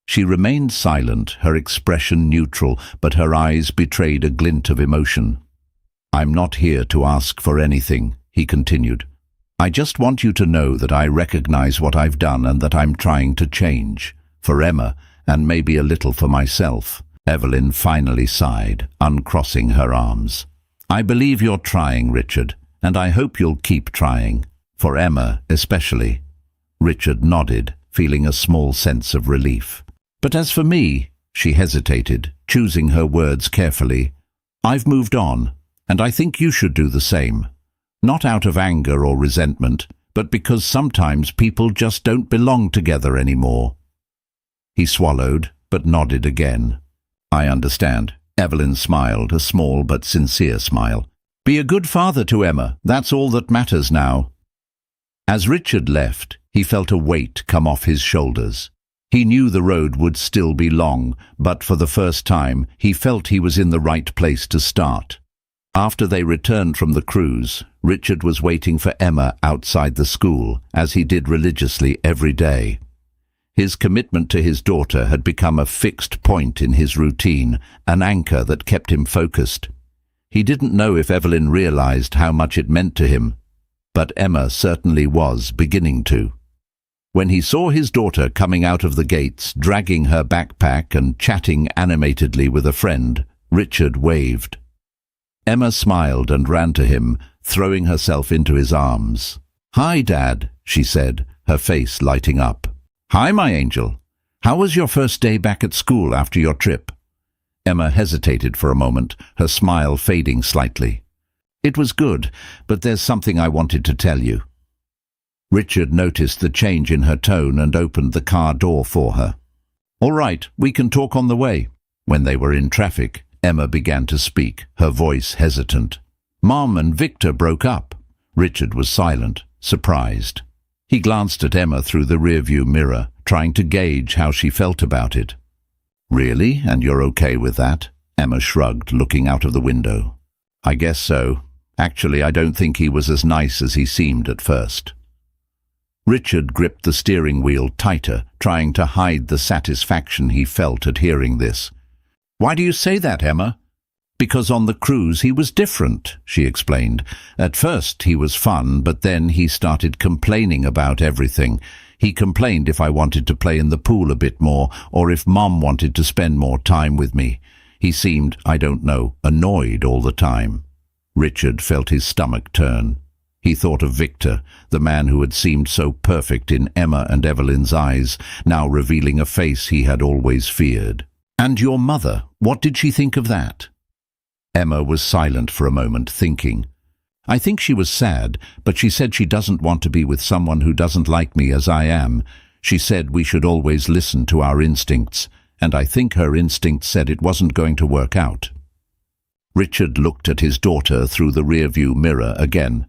She remained silent, her expression neutral, but her eyes betrayed a glint of emotion. "I'm not here to ask for anything," he continued. "I just want you to know that I recognize what I've done and that I'm trying to change, for Emma, and maybe a little for myself." Evelyn finally sighed, uncrossing her arms. "I believe you're trying, Richard, and I hope you'll keep trying, for Emma especially." Richard nodded, feeling a small sense of relief. "But as for me," she hesitated, choosing her words carefully, "I've moved on, and I think you should do the same. Not out of anger or resentment, but because sometimes people just don't belong together anymore." He swallowed, but nodded again. "I understand." Evelyn smiled, a small but sincere smile. "Be a good father to Emma, that's all that matters now." As Richard left, he felt a weight come off his shoulders. He knew the road would still be long, but for the first time, he felt he was in the right place to start. After they returned from the cruise, Richard was waiting for Emma outside the school, as he did religiously every day. His commitment to his daughter had become a fixed point in his routine, an anchor that kept him focused. He didn't know if Evelyn realized how much it meant to him, but Emma certainly was beginning to. When he saw his daughter coming out of the gates, dragging her backpack and chatting animatedly with a friend, Richard waved. Emma smiled and ran to him, throwing herself into his arms. "Hi, Dad," she said, her face lighting up. "Hi, my angel. How was your first day back at school after your trip?" Emma hesitated for a moment, her smile fading slightly. "It was good, but there's something I wanted to tell you." Richard noticed the change in her tone and opened the car door for her. "All right, we can talk on the way." When they were in traffic, Emma began to speak, her voice hesitant. "Mom and Victor broke up." Richard was silent, surprised. He glanced at Emma through the rearview mirror, trying to gauge how she felt about it. "Really? And you're okay with that?" Emma shrugged, looking out of the window. "I guess so. Actually, I don't think he was as nice as he seemed at first." Richard gripped the steering wheel tighter, trying to hide the satisfaction he felt at hearing this. "Why do you say that, Emma?" "Because on the cruise he was different," she explained. "At first he was fun, but then he started complaining about everything. He complained if I wanted to play in the pool a bit more, or if Mom wanted to spend more time with me. He seemed, I don't know, annoyed all the time." Richard felt his stomach turn. He thought of Victor, the man who had seemed so perfect in Emma and Evelyn's eyes, now revealing a face he had always feared. "And your mother, what did she think of that?" Emma was silent for a moment, thinking. "I think she was sad, but she said she doesn't want to be with someone who doesn't like me as I am. She said we should always listen to our instincts, and I think her instinct said it wasn't going to work out." Richard looked at his daughter through the rearview mirror again.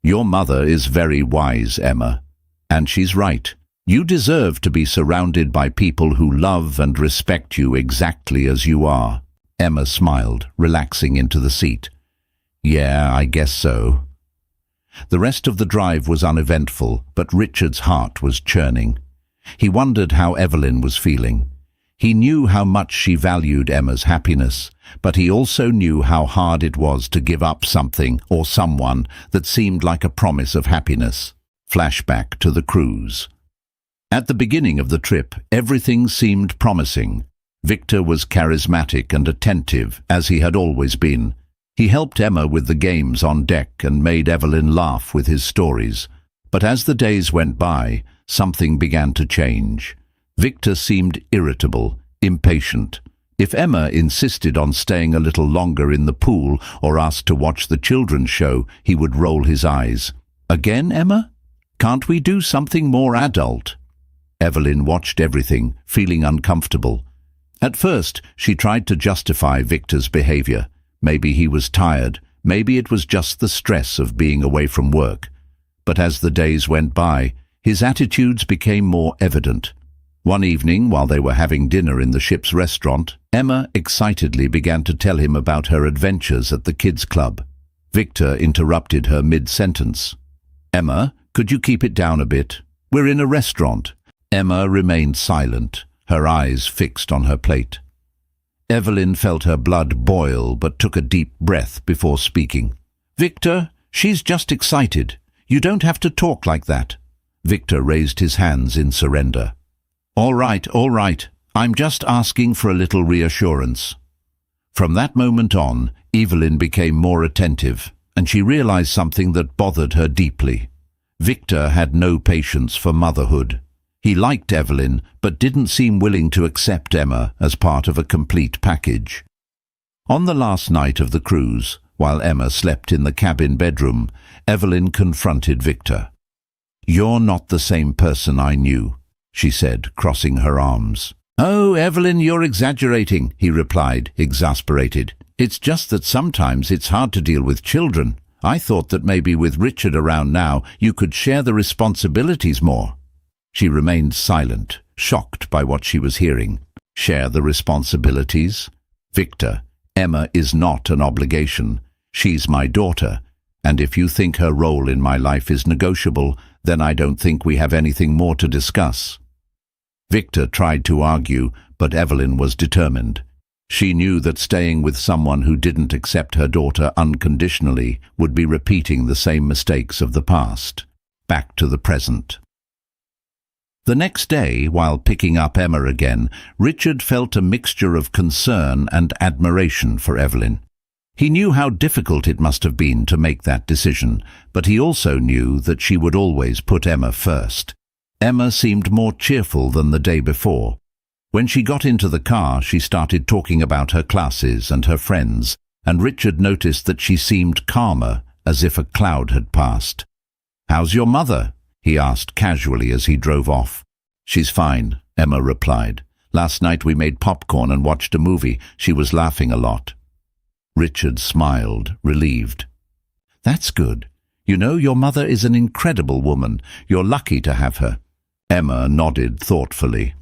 "Your mother is very wise, Emma, and she's right. You deserve to be surrounded by people who love and respect you exactly as you are." Emma smiled, relaxing into the seat. "Yeah, I guess so." The rest of the drive was uneventful, but Richard's heart was churning. He wondered how Evelyn was feeling. He knew how much she valued Emma's happiness, but he also knew how hard it was to give up something or someone that seemed like a promise of happiness. Flashback to the cruise. At the beginning of the trip, everything seemed promising. Victor was charismatic and attentive, as he had always been. He helped Emma with the games on deck and made Evelyn laugh with his stories. But as the days went by, something began to change. Victor seemed irritable, impatient. If Emma insisted on staying a little longer in the pool or asked to watch the children's show, he would roll his eyes. "Again, Emma? Can't we do something more adult?" Evelyn watched everything, feeling uncomfortable. At first, she tried to justify Victor's behavior. Maybe he was tired, maybe it was just the stress of being away from work. But as the days went by, his attitudes became more evident. One evening, while they were having dinner in the ship's restaurant, Emma excitedly began to tell him about her adventures at the kids' club. Victor interrupted her mid-sentence. "Emma, could you keep it down a bit? We're in a restaurant." Emma remained silent, her eyes fixed on her plate. Evelyn felt her blood boil but took a deep breath before speaking. "Victor, she's just excited. You don't have to talk like that." Victor raised his hands in surrender. All right. I'm just asking for a little reassurance." From that moment on, Evelyn became more attentive, and she realized something that bothered her deeply. Victor had no patience for motherhood. He liked Evelyn, but didn't seem willing to accept Emma as part of a complete package. On the last night of the cruise, while Emma slept in the cabin bedroom, Evelyn confronted Victor. "You're not the same person I knew," she said, crossing her arms. "Oh, Evelyn, you're exaggerating," he replied, exasperated. "It's just that sometimes it's hard to deal with children. I thought that maybe with Richard around now, you could share the responsibilities more." She remained silent, shocked by what she was hearing. Share the responsibilities? Victor, Emma is not an obligation. She's my daughter, and if you think her role in my life is negotiable, then I don't think we have anything more to discuss. Victor tried to argue, but Evelyn was determined. She knew that staying with someone who didn't accept her daughter unconditionally would be repeating the same mistakes of the past. Back to the present. The next day, while picking up Emma again, Richard felt a mixture of concern and admiration for Evelyn. He knew how difficult it must have been to make that decision, but he also knew that she would always put Emma first. Emma seemed more cheerful than the day before. When she got into the car, she started talking about her classes and her friends, and Richard noticed that she seemed calmer, as if a cloud had passed. "How's your mother?" he asked casually as he drove off. "She's fine," Emma replied. "Last night we made popcorn and watched a movie. She was laughing a lot." Richard smiled, relieved. "That's good. You know, your mother is an incredible woman. You're lucky to have her." Emma nodded thoughtfully.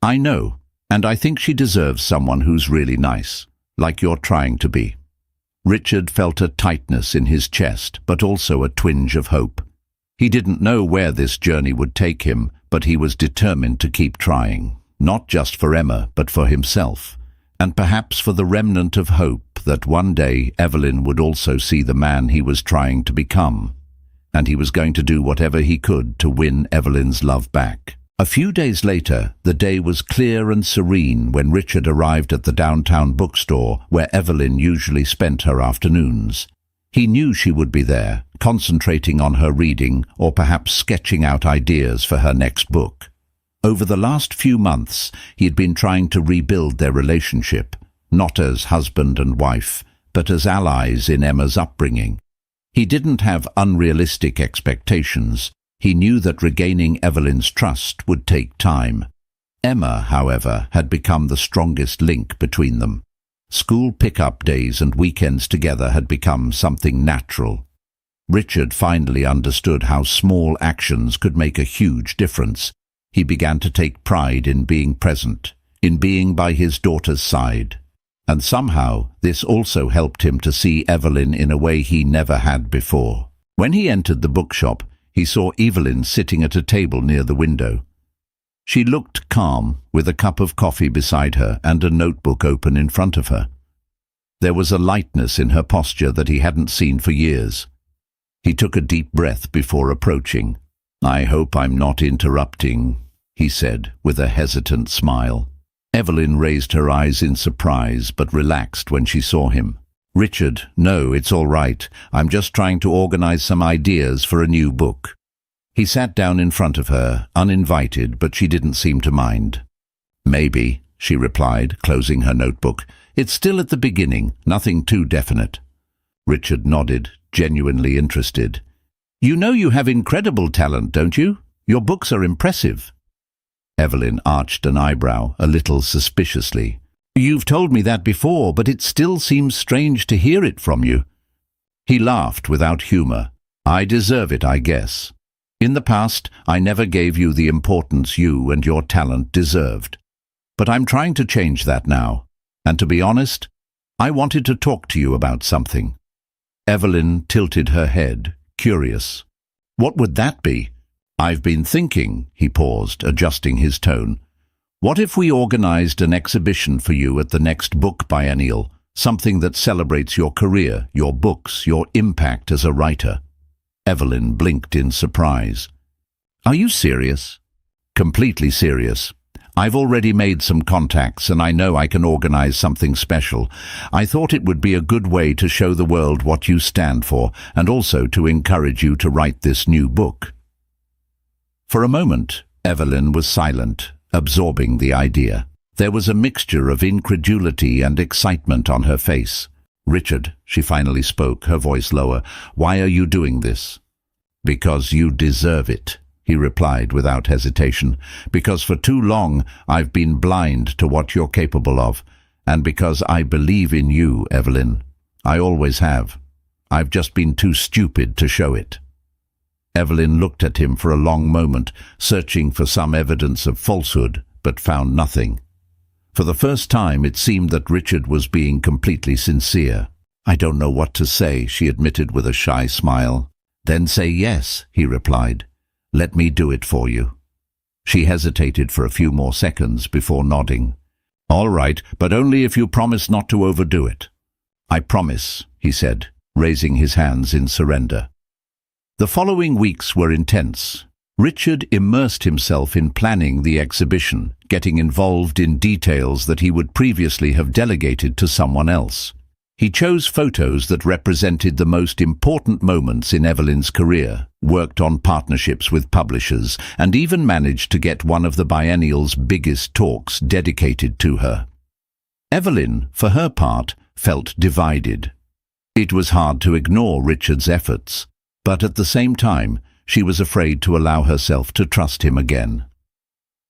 "I know, and I think she deserves someone who's really nice, like you're trying to be." Richard felt a tightness in his chest, but also a twinge of hope. He didn't know where this journey would take him, but he was determined to keep trying, not just for Emma, but for himself, and perhaps for the remnant of hope that one day Evelyn would also see the man he was trying to become, and he was going to do whatever he could to win Evelyn's love back. A few days later, the day was clear and serene when Richard arrived at the downtown bookstore where Evelyn usually spent her afternoons. He knew she would be there, concentrating on her reading or perhaps sketching out ideas for her next book. Over the last few months, he had been trying to rebuild their relationship, not as husband and wife, but as allies in Emma's upbringing. He didn't have unrealistic expectations. He knew that regaining Evelyn's trust would take time. Emma, however, had become the strongest link between them. School pick-up days and weekends together had become something natural. Richard finally understood how small actions could make a huge difference. He began to take pride in being present, in being by his daughter's side. And somehow this also helped him to see Evelyn in a way he never had before. When he entered the bookshop, he saw Evelyn sitting at a table near the window. She looked calm, with a cup of coffee beside her and a notebook open in front of her. There was a lightness in her posture that he hadn't seen for years. He took a deep breath before approaching. "I hope I'm not interrupting." he said, with a hesitant smile. Evelyn raised her eyes in surprise, but relaxed when she saw him. "Richard, no, it's all right. I'm just trying to organize some ideas for a new book." He sat down in front of her, uninvited, but she didn't seem to mind. "Maybe," she replied, closing her notebook. "It's still at the beginning, nothing too definite." Richard nodded, genuinely interested. "You know you have incredible talent, don't you? Your books are impressive." Evelyn arched an eyebrow, a little suspiciously. "You've told me that before, but it still seems strange to hear it from you." He laughed without humor. "I deserve it, I guess. In the past, I never gave you the importance you and your talent deserved. But I'm trying to change that now. And to be honest, I wanted to talk to you about something." Evelyn tilted her head, curious. "What would that be?" "I've been thinking," he paused, adjusting his tone. "What if we organized an exhibition for you at the next book biennial, something that celebrates your career, your books, your impact as a writer?" Evelyn blinked in surprise. "Are you serious?" "Completely serious. I've already made some contacts and I know I can organize something special. I thought it would be a good way to show the world what you stand for and also to encourage you to write this new book." For a moment, Evelyn was silent, absorbing the idea. There was a mixture of incredulity and excitement on her face. "Richard," she finally spoke, her voice lower, "why are you doing this?" "Because you deserve it," he replied without hesitation. "Because for too long I've been blind to what you're capable of, and because I believe in you, Evelyn. I always have. I've just been too stupid to show it." Evelyn looked at him for a long moment, searching for some evidence of falsehood, but found nothing. For the first time, it seemed that Richard was being completely sincere. "I don't know what to say," she admitted with a shy smile. "Then say yes," he replied. "Let me do it for you." She hesitated for a few more seconds before nodding. "All right, but only if you promise not to overdo it." "I promise," he said, raising his hands in surrender. The following weeks were intense. Richard immersed himself in planning the exhibition, getting involved in details that he would previously have delegated to someone else. He chose photos that represented the most important moments in Evelyn's career, worked on partnerships with publishers, and even managed to get one of the biennial's biggest talks dedicated to her. Evelyn, for her part, felt divided. It was hard to ignore Richard's efforts, but at the same time, she was afraid to allow herself to trust him again.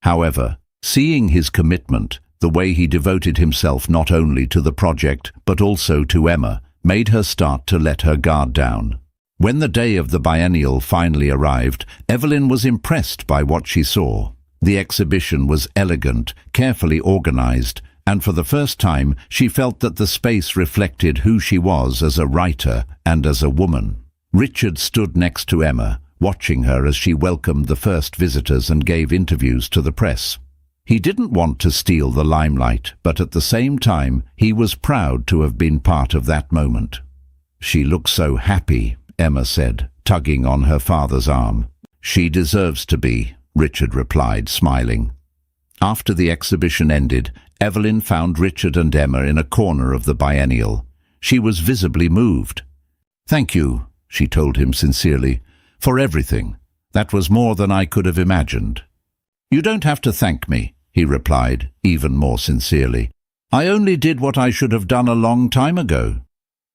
However, seeing his commitment, the way he devoted himself not only to the project but also to Emma, made her start to let her guard down. When the day of the biennial finally arrived, Evelyn was impressed by what she saw. The exhibition was elegant, carefully organized, and for the first time she felt that the space reflected who she was as a writer and as a woman. Richard stood next to Emma, watching her as she welcomed the first visitors and gave interviews to the press. He didn't want to steal the limelight, but at the same time, he was proud to have been part of that moment. "She looks so happy," Emma said, tugging on her father's arm. "She deserves to be," Richard replied, smiling. After the exhibition ended, Evelyn found Richard and Emma in a corner of the biennial. She was visibly moved. "Thank you," she told him sincerely, "for everything. That was more than I could have imagined." "You don't have to thank me," he replied, even more sincerely. "I only did what I should have done a long time ago."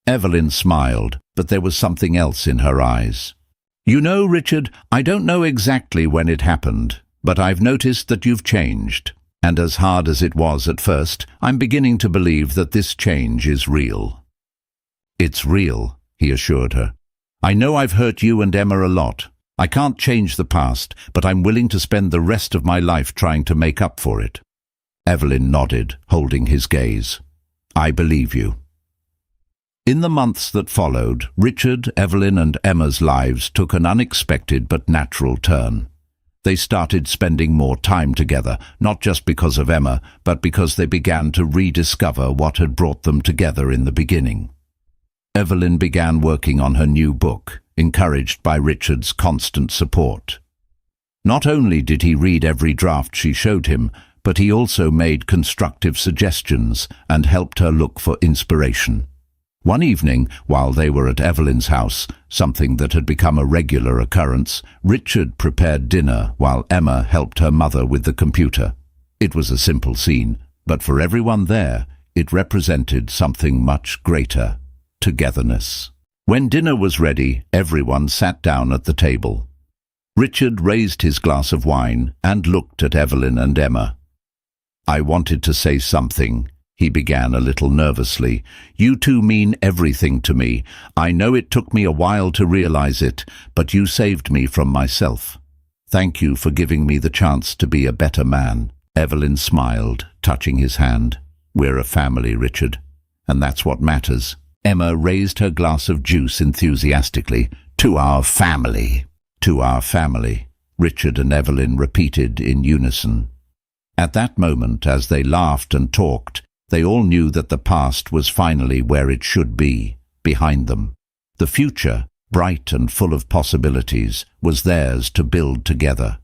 Evelyn smiled, but there was something else in her eyes. "You know, Richard, I don't know exactly when it happened, but I've noticed that you've changed. And as hard as it was at first, I'm beginning to believe that this change is real." "It's real," he assured her. "I know I've hurt you and Emma a lot. I can't change the past, but I'm willing to spend the rest of my life trying to make up for it." Evelyn nodded, holding his gaze. "I believe you." In the months that followed, Richard, Evelyn and Emma's lives took an unexpected but natural turn. They started spending more time together, not just because of Emma, but because they began to rediscover what had brought them together in the beginning. Evelyn began working on her new book, encouraged by Richard's constant support. Not only did he read every draft she showed him, but he also made constructive suggestions and helped her look for inspiration. One evening, while they were at Evelyn's house, something that had become a regular occurrence, Richard prepared dinner while Emma helped her mother with the computer. It was a simple scene, but for everyone there, it represented something much greater: togetherness. When dinner was ready, everyone sat down at the table. Richard raised his glass of wine and looked at Evelyn and Emma. "I wanted to say something," he began a little nervously. "You two mean everything to me. I know it took me a while to realize it, but you saved me from myself. Thank you for giving me the chance to be a better man." Evelyn smiled, touching his hand. "We're a family, Richard, and that's what matters." Emma raised her glass of juice enthusiastically. "To our family." "To our family," Richard and Evelyn repeated in unison. At that moment, as they laughed and talked, they all knew that the past was finally where it should be, behind them. The future, bright and full of possibilities, was theirs to build together.